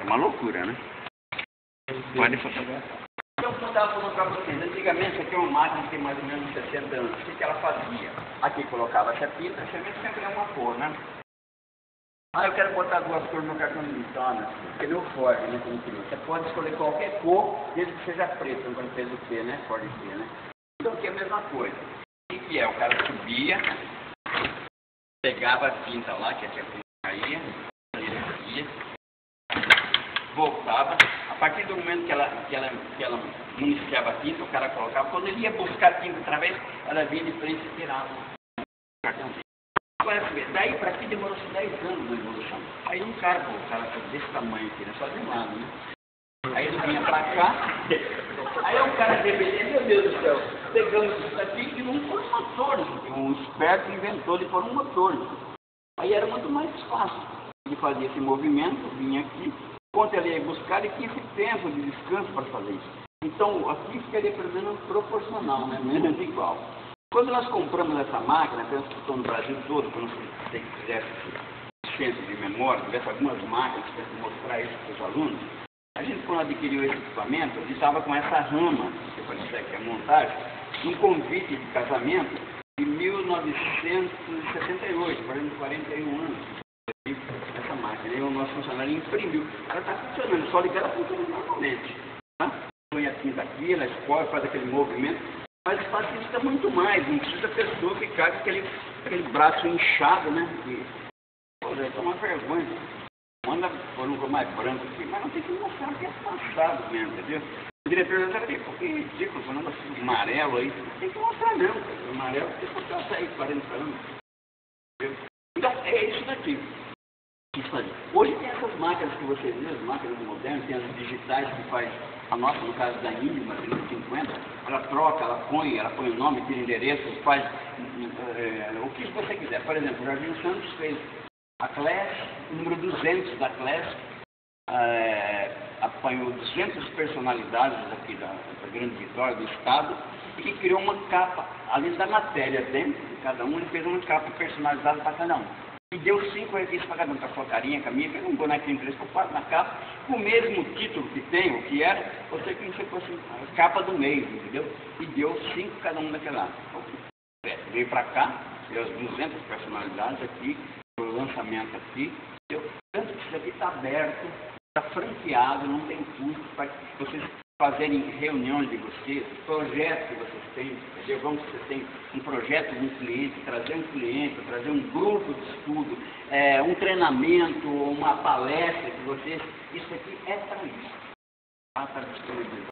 uma loucura, né? Pode fazer. Então, eu estava falando para vocês, antigamente aqui é uma máquina que tem mais ou menos 60 anos. O que ela fazia? Aqui colocava a chapita, a chapita sempre é uma cor, né? Ah, eu quero botar duas cores no cartão de ventana, porque meu Ford, né, como queria. Você pode escolher qualquer cor, desde que seja preto, quando fez o T, né? Ford T, né? Então aqui é a mesma coisa. O que é? O cara subia, pegava a tinta lá, que a tinta caía, ele voltava. A partir do momento que ela municiava a tinta, o cara colocava. Quando ele ia buscar a tinta outra vez, ela vinha de frente e tirava o cartãozinho. Agora, daí para aqui demorou-se 10 anos na evolução. Aí um cara desse tamanho aqui, né? Só de um lado, né? Aí ele vinha para cá, aí um cara deveria, meu Deus do céu, pegamos isso aqui e não foi um motor. Um esperto inventou de pôr um motor. Aí era muito mais fácil. Ele fazia esse movimento, vinha aqui, quando ele ia buscar, ele tinha esse tempo de descanso para fazer isso. Então, aqui ficaria pelo menos proporcional, né? Menos igual. Quando nós compramos essa máquina, penso que estou no Brasil todo, quando você fizesse centro de memória, tivesse algumas máquinas para mostrar isso para os alunos, a gente, quando adquiriu esse equipamento, ele estava com essa rama, que parece que é a montagem, um convite de casamento de 1978, fazendo 41 anos. Essa máquina, e o nosso funcionário imprimiu. Ela está funcionando, só ligar ela funciona normalmente. Tá? Põe a tinta aqui, ela escorre, faz aquele movimento, mas facilita muito mais, não precisa a pessoa ficar com aquele braço inchado, né? Pô, é uma vergonha. Manda por um mais branco aqui, mas não tem que mostrar que é passado mesmo, entendeu? O diretor já disse, pô, que ridículo, falando assim, amarelo aí, tem que mostrar mesmo, o amarelo, tem que passar aí 40 anos. Entendeu? Então, é isso daqui. Hoje tem essas máquinas que vocês viram, as máquinas modernas, tem as digitais que faz, a nossa, no caso da Índia, uma 350, ela troca, ela põe o nome, tira endereço, faz o que você quiser. Por exemplo, o Jardim Santos fez a Class, o número 200 da Class, apanhou 200 personalidades aqui da Grande Vitória, do Estado, e criou uma capa, além da matéria dentro de cada um, ele fez uma capa personalizada para cada um. E deu 5 revistas para cada um, com a sua carinha, com a minha, fez um bonequinho frescopado na capa, com o mesmo título que tem, o que era, você que não sei fosse a capa do mês, entendeu? E deu 5 cada um daquele lado. Veio para cá, deu as 200 personalidades aqui, o lançamento aqui, entendeu? Tanto que isso aqui está aberto, está franqueado, não tem custo para vocês fazerem reuniões de vocês, projetos que vocês têm, entendeu? Vamos que você tem um projeto de um cliente, trazer um grupo de estudo, um treinamento, uma palestra que vocês, isso aqui é para isso, para disponibilizar.